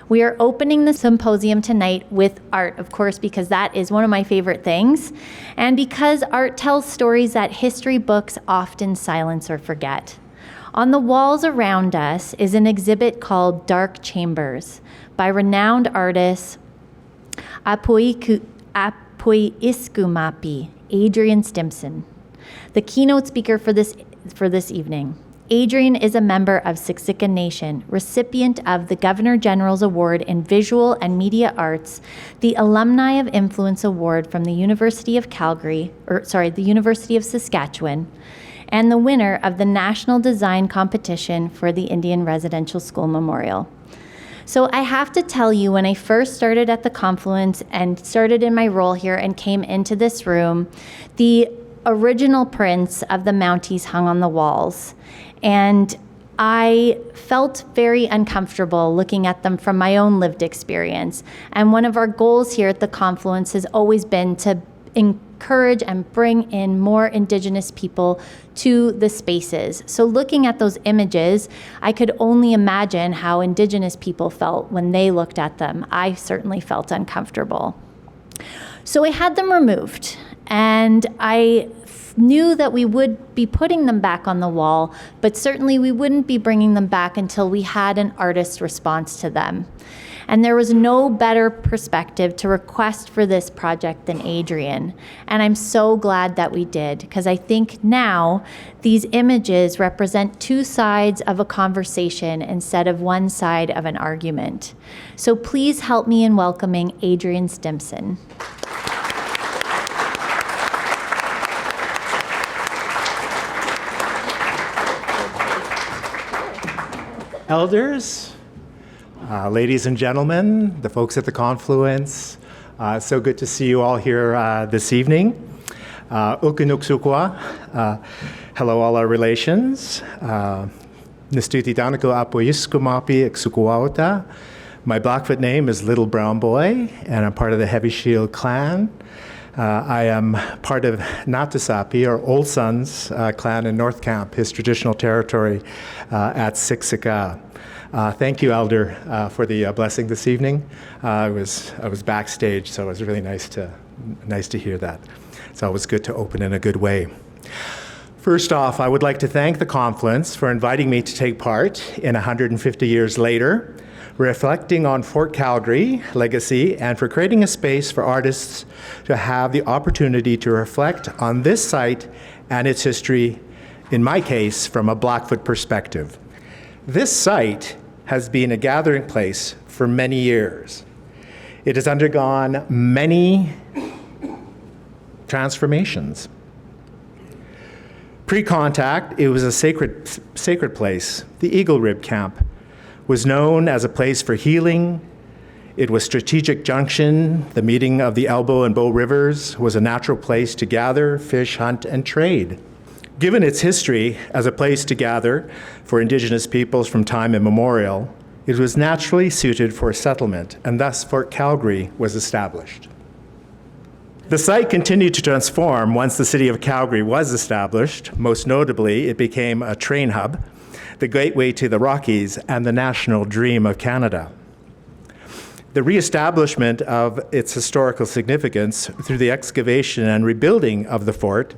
We are opening the symposium tonight with art, of course, because that is one of my favorite things, and because art tells stories that history books often silence or forget. On the walls around us is an exhibit called Dark Chambers by renowned artist Apuiiskumapi, Adrian Stimson, the keynote speaker for this evening. Adrian is a member of Siksika Nation, recipient of the Governor General's Award in Visual and Media Arts, the Alumni of Influence Award from the University of the University of Saskatchewan, and the winner of the National Design Competition for the Indian Residential School Memorial. So I have to tell you, when I first started at the Confluence and started in my role here and came into this room, the original prints of the Mounties hung on the walls. And I felt very uncomfortable looking at them from my own lived experience. And one of our goals here at the Confluence has always been to encourage and bring in more Indigenous people to the spaces. So looking at those images, I could only imagine how Indigenous people felt when they looked at them. I certainly felt uncomfortable. So I had them removed, and I knew that we would be putting them back on the wall, but certainly we wouldn't be bringing them back until we had an artist's response to them. And there was no better perspective to request for this project than Adrian. And I'm so glad that we did, because I think now these images represent two sides of a conversation instead of one side of an argument. So please help me in welcoming Adrian Stimson. Elders, ladies and gentlemen, the folks at the Confluence, so good to see you all here this evening. Hello, all our relations. Nistuti Danako Apoyiskumapi Iksukuauta. My Blackfoot name is Little Brown Boy, and I'm part of the Heavy Shield clan. I am part of Natasapi, or Old Sons clan in North Camp, his traditional territory at Siksika. Thank you, Elder, for the blessing this evening. I was backstage, so it was really nice to hear that. It's always good to open in a good way. First off, I would like to thank the Confluence for inviting me to take part in 150 Years Later, reflecting on Fort Calgary legacy, and for creating a space for artists to have the opportunity to reflect on this site and its history, in my case, from a Blackfoot perspective. This site has been a gathering place for many years. It has undergone many transformations. Pre-contact, it was a sacred place. The Eagle Rib Camp was known as a place for healing. It was strategic junction. The meeting of the Elbow and Bow Rivers was a natural place to gather, fish, hunt, and trade. Given its history as a place to gather for Indigenous peoples from time immemorial, it was naturally suited for settlement, and thus Fort Calgary was established. The site continued to transform once the city of Calgary was established. Most notably, it became a train hub, the gateway to the Rockies, and the national dream of Canada. The reestablishment of its historical significance through the excavation and rebuilding of the fort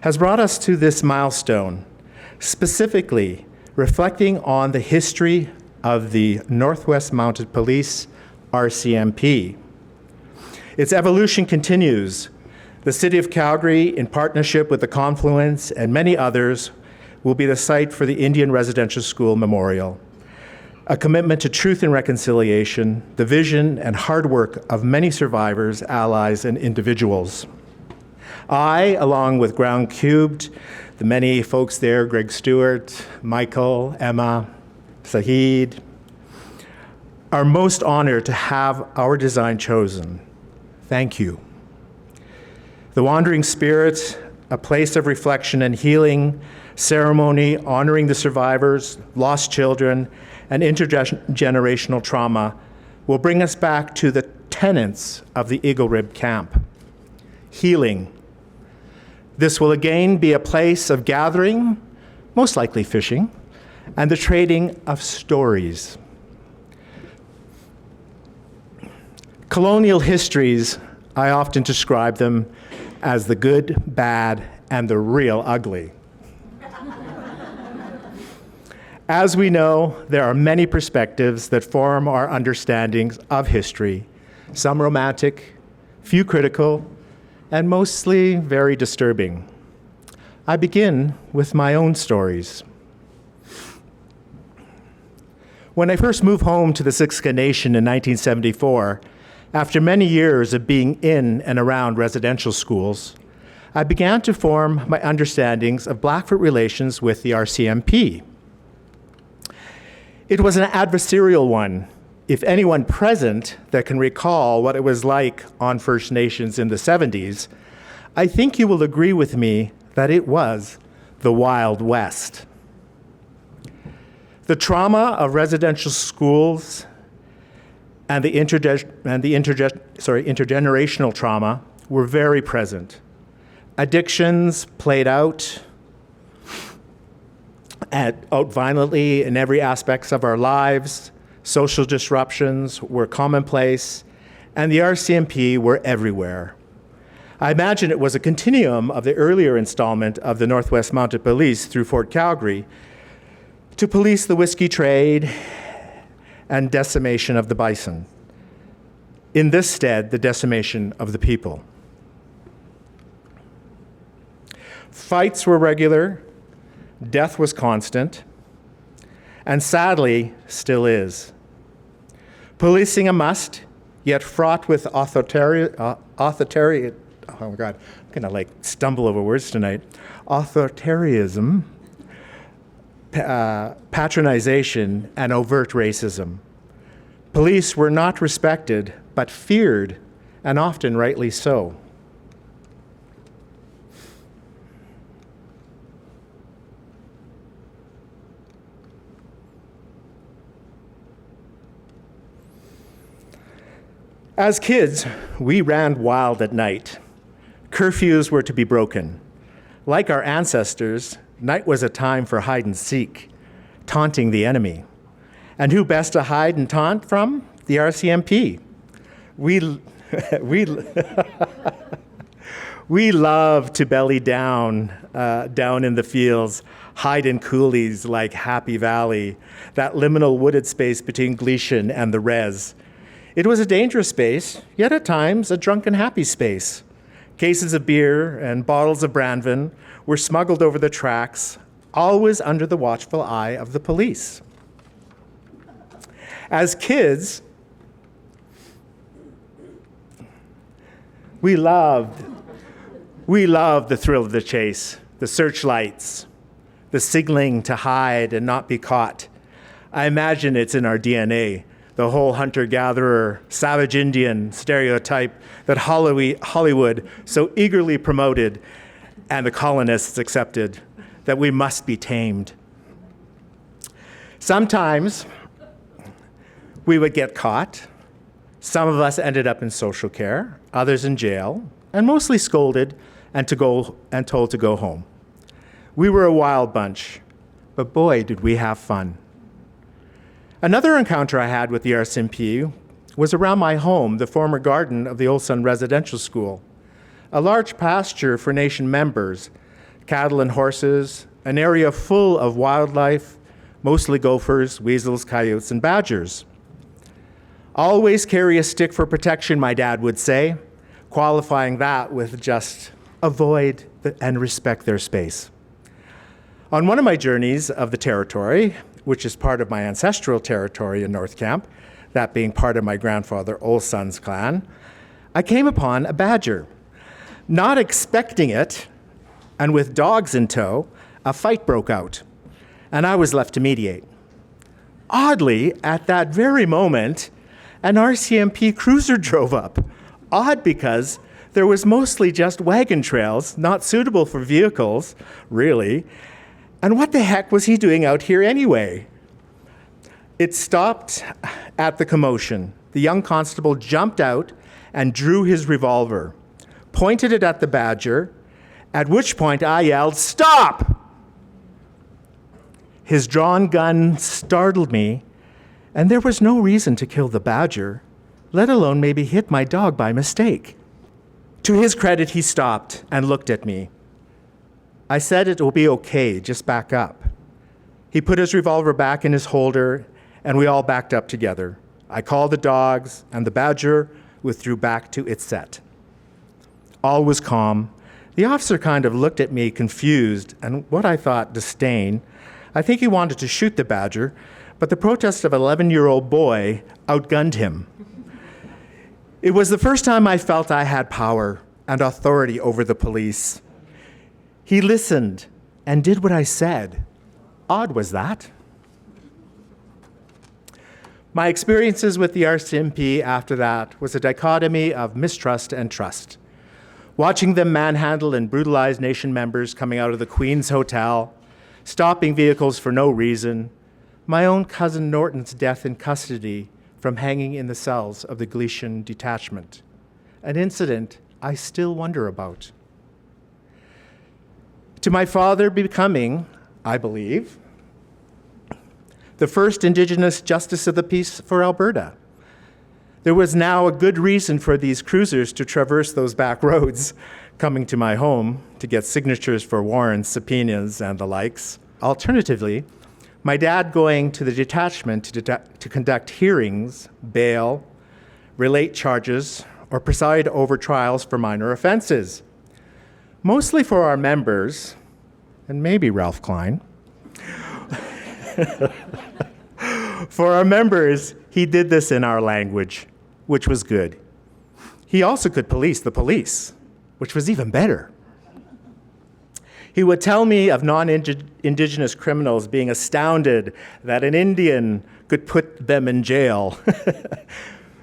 has brought us to this milestone, specifically reflecting on the history of the Northwest Mounted Police, RCMP. Its evolution continues. The City of Calgary, in partnership with the Confluence and many others, will be the site for the Indian Residential School Memorial, a commitment to truth and reconciliation, the vision and hard work of many survivors, allies, and individuals. I, along with Ground Cubed, the many folks there, Greg Stewart, Michael, Emma, Sahid, are most honored to have our design chosen. Thank you. The Wandering Spirit, a place of reflection and healing, ceremony honoring the survivors, lost children, and intergenerational trauma will bring us back to the tenets of the Eagle Rib Camp. Healing. This will again be a place of gathering, most likely fishing, and the trading of stories. Colonial histories, I often describe them as the good, bad, and the real ugly. As we know, there are many perspectives that form our understandings of history, some romantic, few critical, and mostly very disturbing. I begin with my own stories. When I first moved home to the Siksika Nation in 1974, after many years of being in and around residential schools, I began to form my understandings of Blackfoot relations with the RCMP. It was an adversarial one. If anyone present that can recall what it was like on First Nations in the 70s, I think you will agree with me that it was the Wild West. The trauma of residential schools and the intergenerational trauma were very present. Addictions played out violently in every aspect of our lives. Social disruptions were commonplace, and the RCMP were everywhere. I imagine it was a continuum of the earlier installment of the Northwest Mounted Police through Fort Calgary to police the whiskey trade and decimation of the bison. In this stead, the decimation of the people. Fights were regular, death was constant, and sadly, still is. Policing a must, yet fraught with authoritarian, oh my God, I'm gonna stumble over words tonight. Authoritarianism, patronization, and overt racism. Police were not respected, but feared, and often rightly so. As kids, we ran wild at night. Curfews were to be broken. Like our ancestors, night was a time for hide and seek, taunting the enemy. And who best to hide and taunt from? The RCMP. We love to belly down in the fields, hide in coulees like Happy Valley, that liminal wooded space between Gleason and the Res. It was a dangerous space, yet at times a drunken happy space. Cases of beer and bottles of Brandvin were smuggled over the tracks, always under the watchful eye of the police. As kids, we loved the thrill of the chase, the searchlights, the signaling to hide and not be caught. I imagine it's in our DNA, the whole hunter-gatherer, savage Indian stereotype that Hollywood so eagerly promoted and the colonists accepted, that we must be tamed. Sometimes we would get caught. Some of us ended up in social care, others in jail, and mostly scolded and told to go home. We were a wild bunch, but boy, did we have fun. Another encounter I had with the RCMP was around my home, the former garden of the Old Sun Residential School, a large pasture for Nation members, cattle and horses, an area full of wildlife, mostly gophers, weasels, coyotes, and badgers. Always carry a stick for protection, my dad would say, qualifying that with just avoid and respect their space. On one of my journeys of the territory, which is part of my ancestral territory in North Camp, that being part of my grandfather Old Sun's clan, I came upon a badger. Not expecting it, and with dogs in tow, a fight broke out, and I was left to mediate. Oddly, at that very moment, an RCMP cruiser drove up. Odd because there was mostly just wagon trails, not suitable for vehicles, really. And what the heck was he doing out here anyway? It stopped at the commotion. The young constable jumped out and drew his revolver, pointed it at the badger, at which point I yelled, "Stop!" His drawn gun startled me, and there was no reason to kill the badger, let alone maybe hit my dog by mistake. To his credit, he stopped and looked at me. I said it will be okay, just back up. He put his revolver back in his holder, and we all backed up together. I called the dogs, and the badger withdrew back to its set. All was calm. The officer kind of looked at me confused and what I thought disdain. I think he wanted to shoot the badger, but the protest of an 11-year-old boy outgunned him. It was the first time I felt I had power and authority over the police. He listened and did what I said. Odd was that? My experiences with the RCMP after that was a dichotomy of mistrust and trust. Watching them manhandle and brutalize nation members coming out of the Queen's Hotel, stopping vehicles for no reason, my own cousin Norton's death in custody from hanging in the cells of the Galician detachment, an incident I still wonder about. To my father becoming, I believe, the first Indigenous Justice of the Peace for Alberta. There was now a good reason for these cruisers to traverse those back roads coming to my home to get signatures for warrants, subpoenas, and the likes. Alternatively, my dad going to the detachment to conduct hearings, bail, relate charges, or preside over trials for minor offenses. Mostly for our members, and maybe Ralph Klein. For our members, he did this in our language, which was good. He also could police the police, which was even better. He would tell me of non-Indigenous criminals being astounded that an Indian could put them in jail.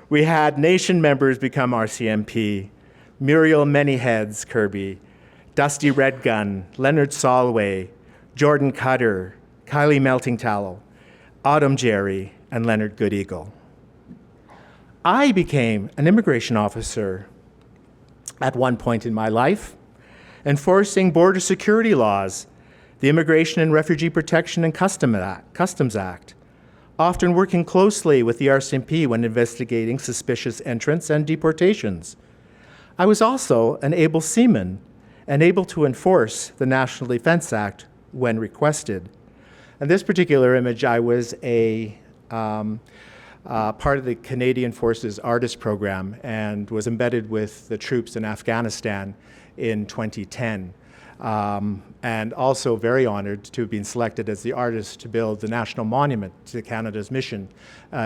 We had nation members become RCMP, Muriel Manyheads Kirby, Dusty Redgun, Leonard Solway, Jordan Cutter, Kylie Melting Tallow, Autumn Jerry, and Leonard Good Eagle. I became an immigration officer at one point in my life, enforcing border security laws, the Immigration and Refugee Protection and Customs Act, often working closely with the RCMP when investigating suspicious entrants and deportations. I was also an able seaman and able to enforce the National Defense Act when requested. In this particular image, I was a part of the Canadian Forces Artist Program and was embedded with the troops in Afghanistan in 2010. And also very honored to have been selected as the artist to build the National Monument to Canada's mission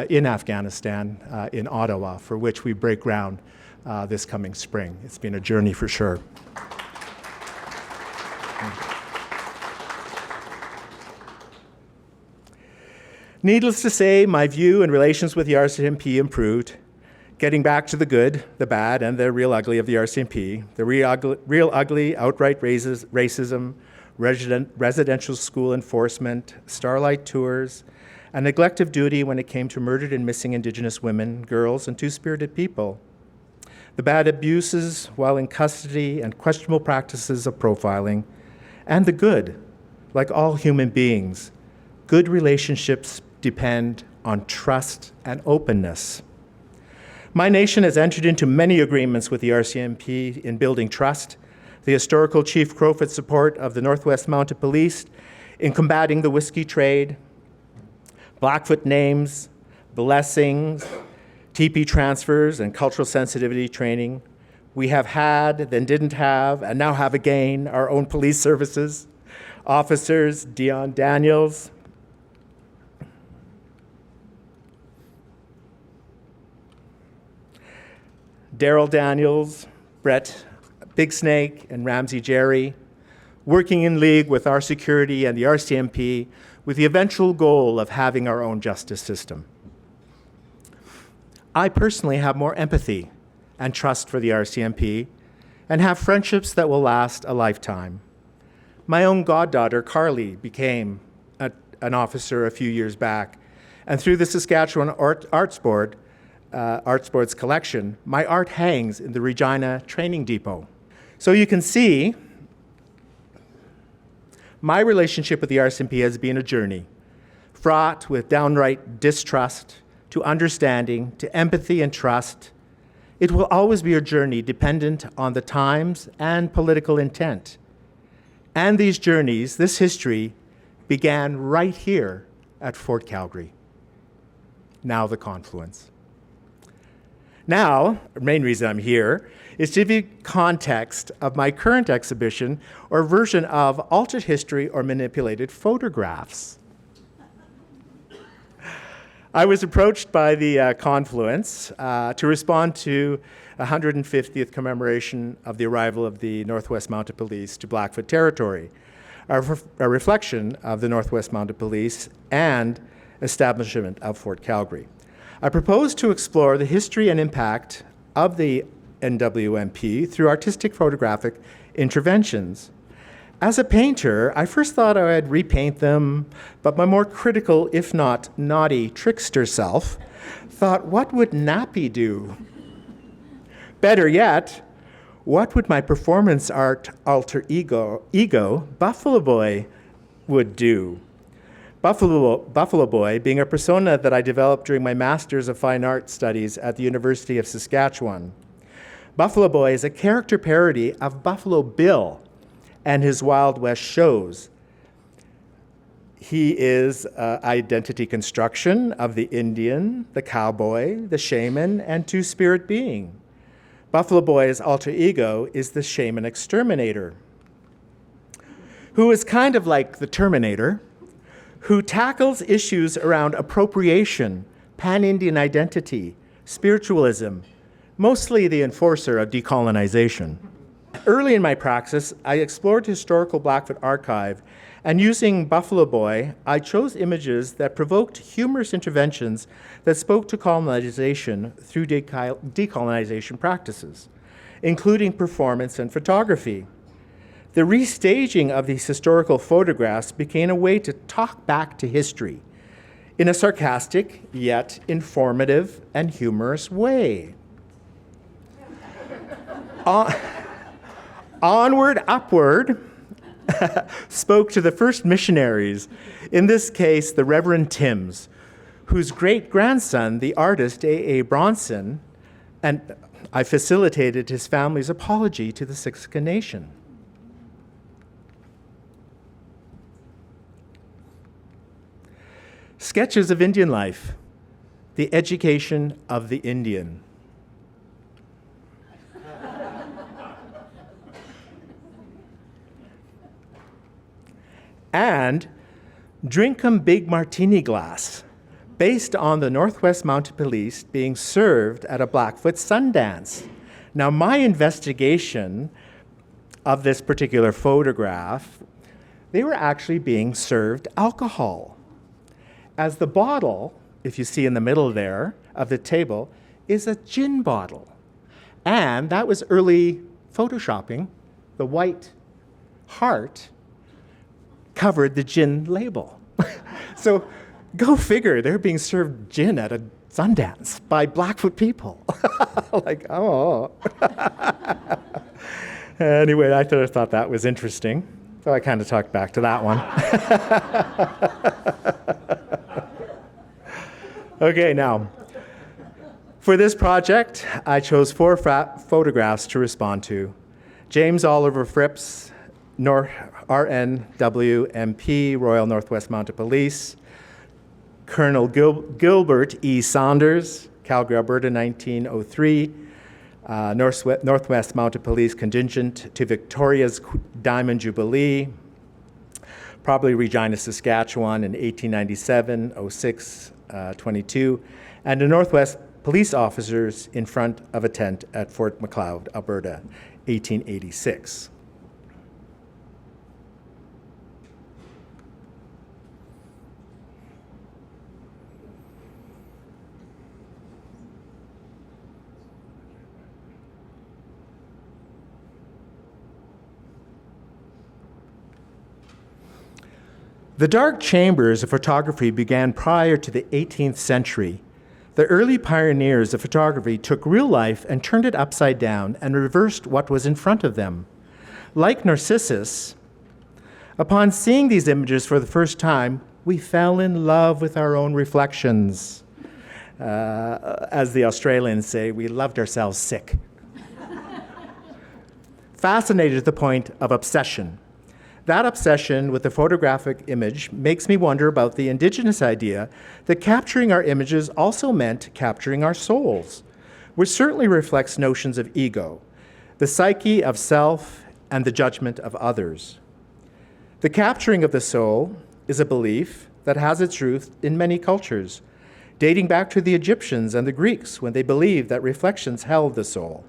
in Afghanistan in Ottawa, for which we break ground this coming spring. It's been a journey for sure. Needless to say, my view and relations with the RCMP improved, getting back to the good, the bad, and the real ugly of the RCMP, the real ugly outright racism, residential school enforcement, starlight tours, and neglect of duty when it came to murdered and missing Indigenous women, girls, and two-spirited people. The bad abuses while in custody and questionable practices of profiling, and the good, like all human beings, good relationships depend on trust and openness. My nation has entered into many agreements with the RCMP in building trust, the historical Chief Crowfoot support of the Northwest Mounted Police in combating the whiskey trade, Blackfoot names, blessings, TP transfers, and cultural sensitivity training. We have had, then didn't have, and now have again our own police services, officers Dion Daniels, Daryl Daniels, Brett Big Snake, and Ramsey Jerry, working in league with our security and the RCMP with the eventual goal of having our own justice system. I personally have more empathy and trust for the RCMP and have friendships that will last a lifetime. My own goddaughter, Carly, became an officer a few years back, and through the Saskatchewan Arts Board's collection, my art hangs in the Regina Training Depot. So you can see, my relationship with the RCMP has been a journey, fraught with downright distrust, to understanding, to empathy and trust. It will always be a journey dependent on the times and political intent. And these journeys, this history, began right here at Fort Calgary, now the Confluence. Now, the main reason I'm here is to give you context of my current exhibition or version of altered history or manipulated photographs. I was approached by the Confluence to respond to 150th commemoration of the arrival of the Northwest Mounted Police to Blackfoot Territory, a reflection of the Northwest Mounted Police and establishment of Fort Calgary. I propose to explore the history and impact of the NWMP through artistic photographic interventions. As a painter, I first thought I would repaint them, but my more critical, if not naughty, trickster self thought, what would Nappy do? Better yet, what would my performance art alter ego Buffalo Boy, would do? Buffalo Boy being a persona that I developed during my Master's of Fine Art Studies at the University of Saskatchewan. Buffalo Boy is a character parody of Buffalo Bill and his Wild West shows. He is identity construction of the Indian, the cowboy, the shaman, and two-spirit being. Buffalo Boy's alter ego is the shaman exterminator, who is kind of like the Terminator, who tackles issues around appropriation, pan-Indian identity, spiritualism, mostly the enforcer of decolonization. Early in my praxis, I explored historical Blackfoot archive, and using Buffalo Boy, I chose images that provoked humorous interventions that spoke to colonization through decolonization practices, including performance and photography. The restaging of these historical photographs became a way to talk back to history in a sarcastic yet informative and humorous way. Onward, upward spoke to the first missionaries, in this case, the Reverend Timms, whose great-grandson, the artist A.A. Bronson, and I facilitated his family's apology to the Siksika Nation. Sketches of Indian life, the education of the Indian. And Drink 'em Big Martini Glass, based on the Northwest Mounted Police being served at a Blackfoot Sundance. Now, my investigation of this particular photograph, they were actually being served alcohol, as the bottle, if you see in the middle there of the table, is a gin bottle. And that was early photoshopping. The white heart covered the gin label. So go figure, they're being served gin at a Sundance by Blackfoot people. Like, oh. Anyway, I thought that was interesting. So I kind of talked back to that one. Okay, now, for this project, I chose 4 photographs to respond to. James Oliver Phipps, RNWMP, Royal Northwest Mounted Police. Colonel Gilbert E. Saunders, Calgary, Alberta, 1903. Northwest Mounted Police contingent to Victoria's Diamond Jubilee. Probably Regina, Saskatchewan in 1897, 06, 22. And the Northwest Police officers in front of a tent at Fort Macleod, Alberta, 1886. The dark chambers of photography began prior to the 18th century. The early pioneers of photography took real life and turned it upside down and reversed what was in front of them. Like Narcissus, upon seeing these images for the first time, we fell in love with our own reflections. As the Australians say, we loved ourselves sick. Fascinated to the point of obsession. That obsession with the photographic image makes me wonder about the Indigenous idea that capturing our images also meant capturing our souls, which certainly reflects notions of ego, the psyche of self, and the judgment of others. The capturing of the soul is a belief that has its roots in many cultures, dating back to the Egyptians and the Greeks when they believed that reflections held the soul.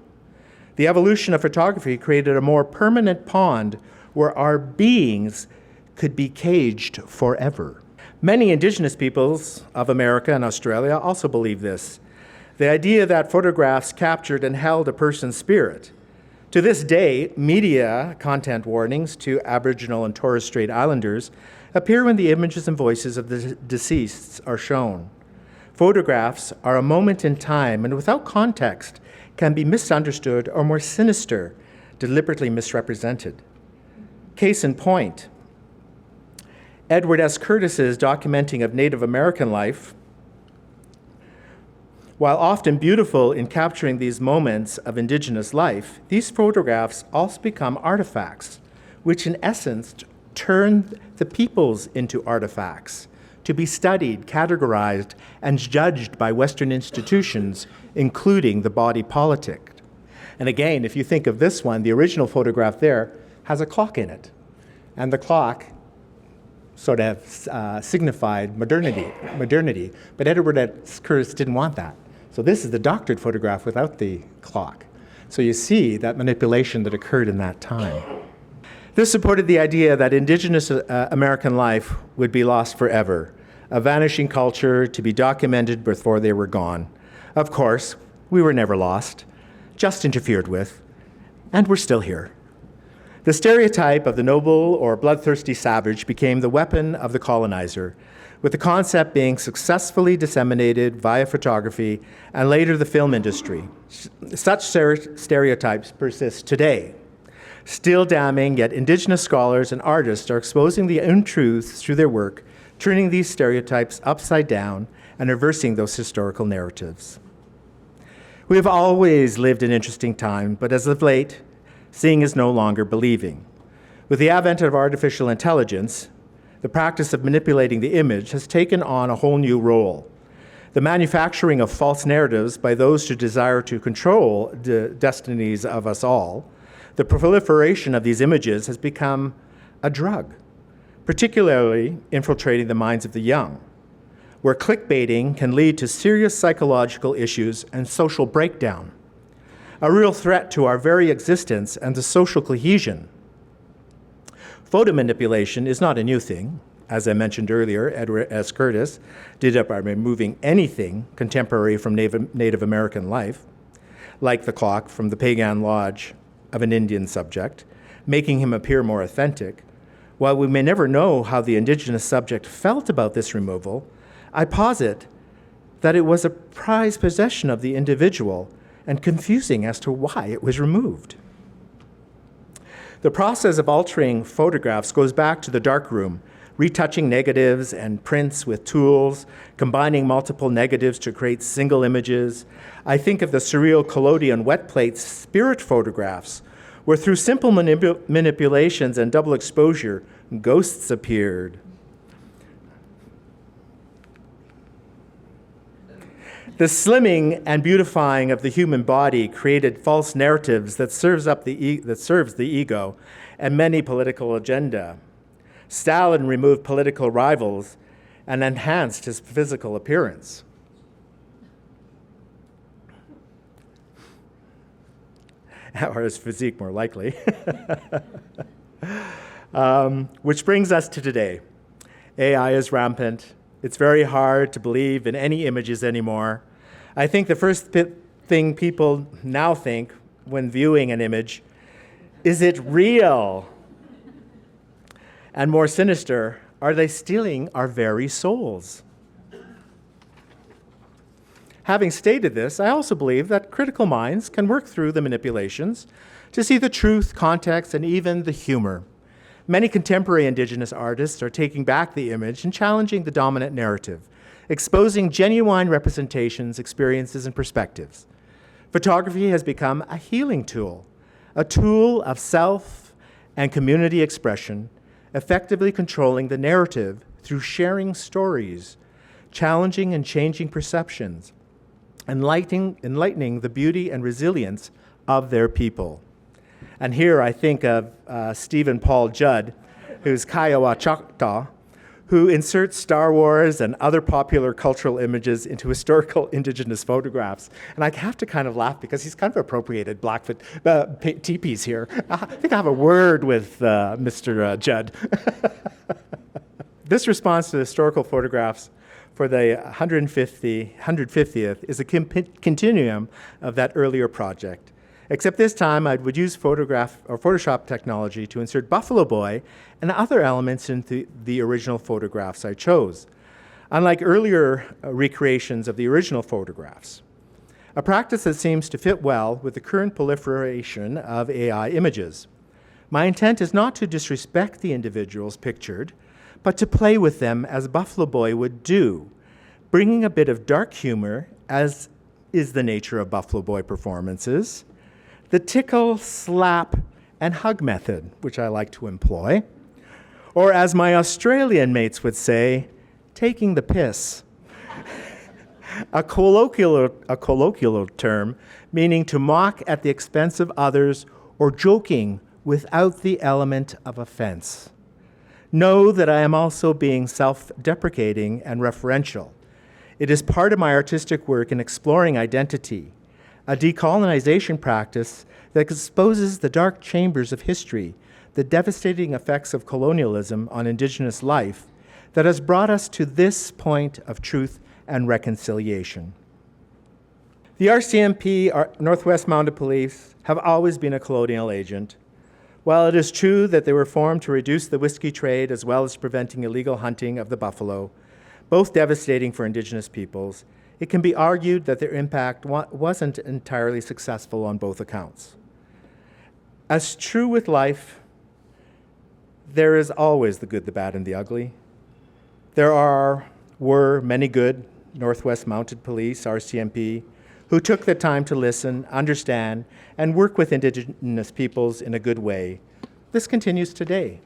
The evolution of photography created a more permanent pond where our beings could be caged forever. Many Indigenous peoples of America and Australia also believe this. The idea that photographs captured and held a person's spirit. To this day, media content warnings to Aboriginal and Torres Strait Islanders appear when the images and voices of the deceased are shown. Photographs are a moment in time and without context can be misunderstood or more sinister, deliberately misrepresented. Case in point, Edward S. Curtis's documenting of Native American life, while often beautiful in capturing these moments of Indigenous life, these photographs also become artifacts, which in essence turn the peoples into artifacts, to be studied, categorized, and judged by Western institutions, including the body politic. And again, if you think of this one, the original photograph there has a clock in it. And the clock sort of signified modernity. But Edward S. Curtis didn't want that. So this is the doctored photograph without the clock. So you see that manipulation that occurred in that time. This supported the idea that Indigenous American life would be lost forever, a vanishing culture to be documented before they were gone. Of course, we were never lost, just interfered with, and we're still here. The stereotype of the noble or bloodthirsty savage became the weapon of the colonizer, with the concept being successfully disseminated via photography and later the film industry. Such stereotypes persist today. Still damning, yet Indigenous scholars and artists are exposing the untruths through their work, turning these stereotypes upside down and reversing those historical narratives. We have always lived in interesting time, but as of late, seeing is no longer believing. With the advent of artificial intelligence, the practice of manipulating the image has taken on a whole new role. The manufacturing of false narratives by those who desire to control the destinies of us all, the proliferation of these images has become a drug, particularly infiltrating the minds of the young, where clickbaiting can lead to serious psychological issues and social breakdown, a real threat to our very existence and to social cohesion. Photo manipulation is not a new thing. As I mentioned earlier, Edward S. Curtis did it by removing anything contemporary from Native American life, like the clock from the pagan lodge of an Indian subject, making him appear more authentic. While we may never know how the Indigenous subject felt about this removal, I posit that it was a prized possession of the individual and confusing as to why it was removed. The process of altering photographs goes back to the darkroom, retouching negatives and prints with tools, combining multiple negatives to create single images. I think of the surreal collodion wet plate spirit photographs, where through simple manipulations and double exposure, ghosts appeared. The slimming and beautifying of the human body created false narratives that serves the ego and many political agenda. Stalin removed political rivals and enhanced his physical appearance. Or his physique, more likely. Which brings us to today. AI is rampant. It's very hard to believe in any images anymore. I think the first thing people now think when viewing an image, is it real? And more sinister, are they stealing our very souls? Having stated this, I also believe that critical minds can work through the manipulations to see the truth, context, and even the humor. Many contemporary Indigenous artists are taking back the image and challenging the dominant narrative, exposing genuine representations, experiences, and perspectives. Photography has become a healing tool, a tool of self and community expression, effectively controlling the narrative through sharing stories, challenging and changing perceptions, enlightening the beauty and resilience of their people. And here I think of Stephen Paul Judd, who's Kiowa Choctaw, who inserts Star Wars and other popular cultural images into historical Indigenous photographs. And I have to kind of laugh because he's kind of appropriated Blackfoot teepees here. I think I have a word with Mr. Judd. This response to the historical photographs for the 150th is a continuum of that earlier project. Except this time I would use Photoshop technology to insert Buffalo Boy and other elements into the original photographs I chose, unlike earlier recreations of the original photographs. A practice that seems to fit well with the current proliferation of AI images. My intent is not to disrespect the individuals pictured, but to play with them as Buffalo Boy would do, bringing a bit of dark humor, as is the nature of Buffalo Boy performances, the tickle, slap, and hug method, which I like to employ, or as my Australian mates would say, taking the piss. a colloquial term meaning to mock at the expense of others or joking without the element of offense. Know that I am also being self-deprecating and referential. It is part of my artistic work in exploring identity, a decolonization practice that exposes the dark chambers of history, the devastating effects of colonialism on Indigenous life that has brought us to this point of truth and reconciliation. The RCMP, Northwest Mounted Police, have always been a colonial agent. While it is true that they were formed to reduce the whiskey trade as well as preventing illegal hunting of the buffalo, both devastating for Indigenous peoples, it can be argued that their impact wasn't entirely successful on both accounts. As true with life, there is always the good, the bad, and the ugly. There were many good Northwest Mounted Police, RCMP, who took the time to listen, understand, and work with Indigenous peoples in a good way. This continues today.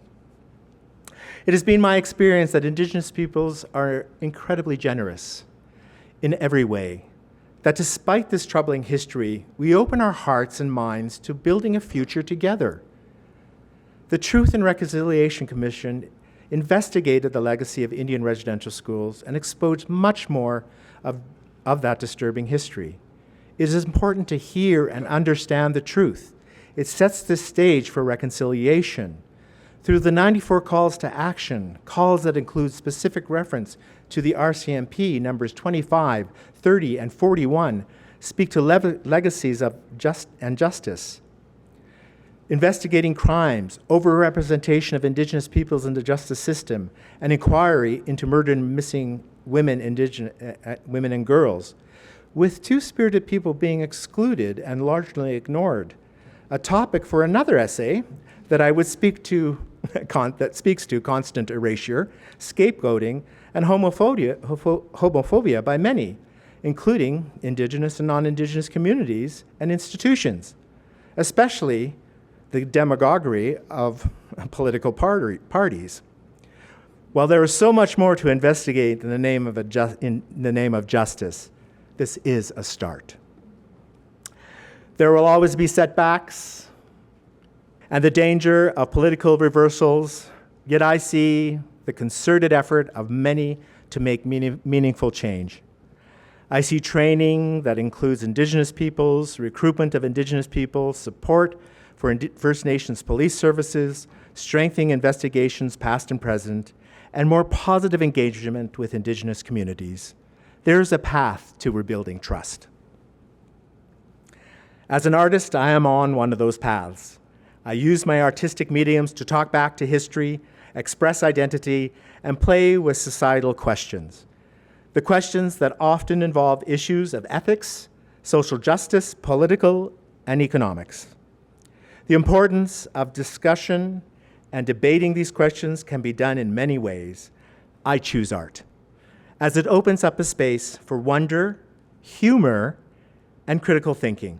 It has been my experience that Indigenous peoples are incredibly generous in every way, that despite this troubling history, we open our hearts and minds to building a future together. The Truth and Reconciliation Commission investigated the legacy of Indian residential schools and exposed much more of that disturbing history. It is important to hear and understand the truth. It sets the stage for reconciliation. Through the 94 calls to action, calls that include specific reference to the RCMP numbers 25, 30, and 41, speak to legacies of justice. Investigating crimes, overrepresentation of Indigenous peoples in the justice system, an inquiry into murdered and missing women and girls, with Two-Spirited people being excluded and largely ignored. A topic for another essay that I would speak to, that speaks to constant erasure, scapegoating, and homophobia by many, including Indigenous and non-Indigenous communities and institutions, especially the demagoguery of political parties. While there is so much more to investigate in the name of justice, this is a start. There will always be setbacks and the danger of political reversals, yet I see the concerted effort of many to make meaningful change. I see training that includes Indigenous peoples, recruitment of Indigenous people, support for First Nations police services, strengthening investigations past and present, and more positive engagement with Indigenous communities. There is a path to rebuilding trust. As an artist, I am on one of those paths. I use my artistic mediums to talk back to history, express identity, and play with societal questions. The questions that often involve issues of ethics, social justice, political, and economics. The importance of discussion and debating these questions can be done in many ways. I choose art. as it opens up a space for wonder, humor, and critical thinking.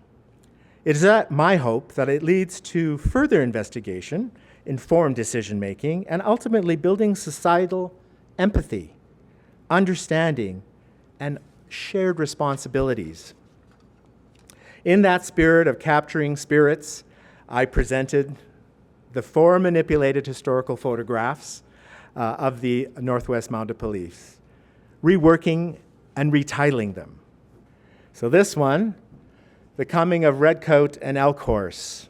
It is my hope that it leads to further investigation, informed decision-making, and ultimately building societal empathy, understanding, and shared responsibilities. In that spirit of capturing spirits, I presented the 4 manipulated historical photographs of the Northwest Mounted Police, reworking and retitling them. So this one, The Coming of Redcoat and Elk Horse.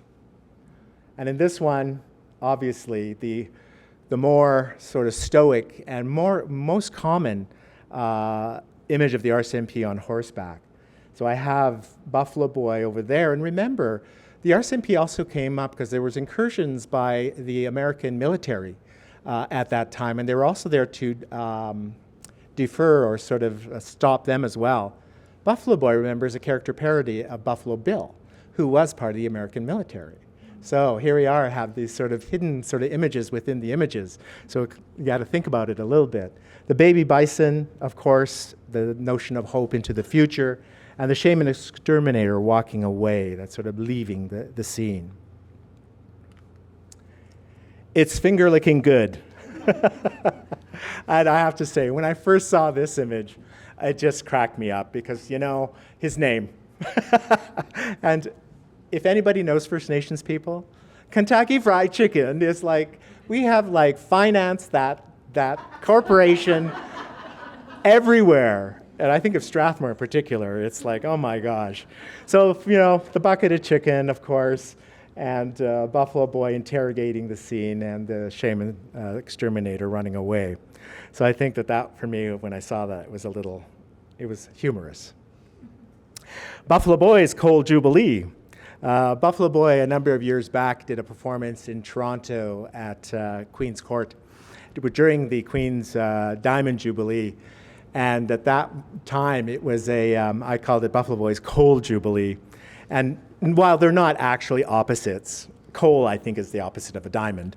And in this one, obviously, the more sort of stoic and most common image of the RCMP on horseback. So I have Buffalo Boy over there. And remember, the RCMP also came up because there was incursions by the American military at that time, and they were also there to defer or sort of stop them as well. Buffalo Boy, remember, is a character parody of Buffalo Bill, who was part of the American military. So here we are, have these sort of hidden sort of images within the images. So you got to think about it a little bit. The baby bison, of course, the notion of hope into the future, and the shaman exterminator walking away, that's sort of leaving the scene. It's finger-licking good. And I have to say, when I first saw this image, it just cracked me up because, you know, his name. And if anybody knows First Nations people, Kentucky Fried Chicken is like, we have like financed that corporation everywhere. And I think of Strathmore in particular, it's like, oh my gosh. So, you know, the bucket of chicken, of course, and Buffalo Boy interrogating the scene, and the shaman exterminator running away. So I think that for me, when I saw that, it was humorous. Buffalo Boy's Cold Jubilee. Buffalo Boy, a number of years back, did a performance in Toronto at Queen's Court during the Queen's Diamond Jubilee. And at that time, it was I called it Buffalo Boy's Coal Jubilee. And while they're not actually opposites, coal, I think, is the opposite of a diamond.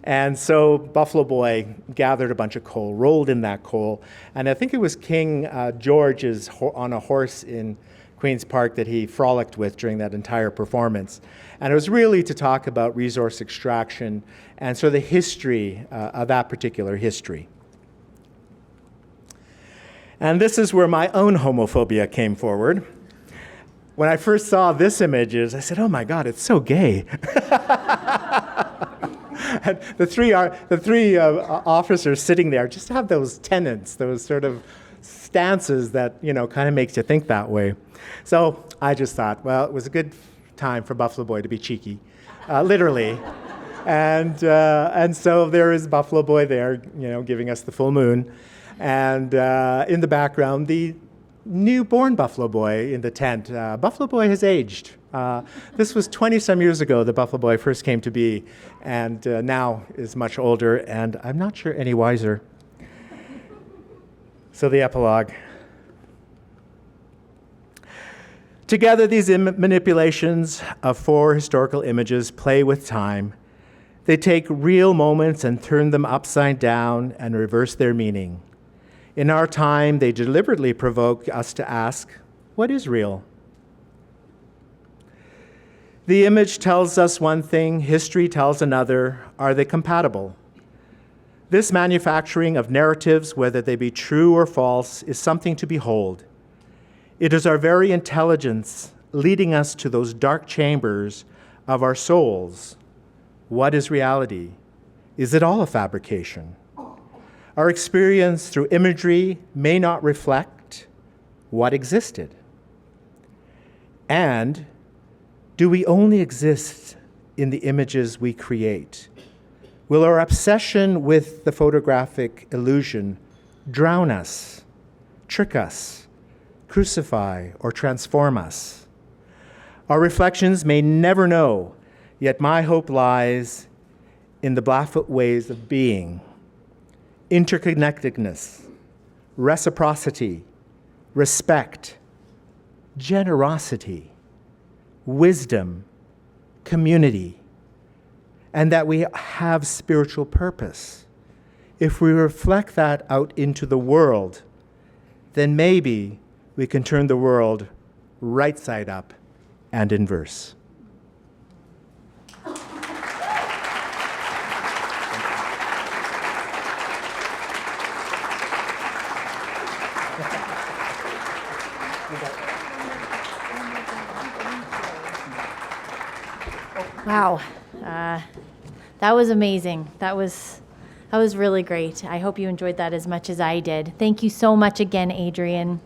And so Buffalo Boy gathered a bunch of coal, rolled in that coal, and I think it was King George's on a horse in Queen's Park that he frolicked with during that entire performance. And it was really to talk about resource extraction and sort of the history of that particular history. And this is where my own homophobia came forward. When I first saw this image, I said, oh my God, it's so gay. And the three officers sitting there just have those tenets, those sort of stances that, you know, kind of makes you think that way. So I just thought, well, it was a good time for Buffalo Boy to be cheeky, literally. And so there is Buffalo Boy there, you know, giving us the full moon. And in the background, the newborn Buffalo Boy in the tent. Buffalo Boy has aged. This was 20-some years ago that Buffalo Boy first came to be, and now is much older, and I'm not sure any wiser. So the epilogue. Together, these manipulations of 4 historical images play with time. They take real moments and turn them upside down and reverse their meaning. In our time, they deliberately provoke us to ask, what is real? The image tells us one thing, history tells another. Are they compatible? This manufacturing of narratives, whether they be true or false, is something to behold. It is our very intelligence leading us to those dark chambers of our souls. What is reality? Is it all a fabrication? Our experience through imagery may not reflect what existed. And do we only exist in the images we create? Will our obsession with the photographic illusion drown us, trick us, crucify, or transform us? Our reflections may never know, yet my hope lies in the Blackfoot ways of being. Interconnectedness, reciprocity, respect, generosity, wisdom, community, and that we have spiritual purpose. If we reflect that out into the world, then maybe we can turn the world right side up and in verse. Wow, that was amazing. That was really great. I hope you enjoyed that as much as I did. Thank you so much again, Adrian.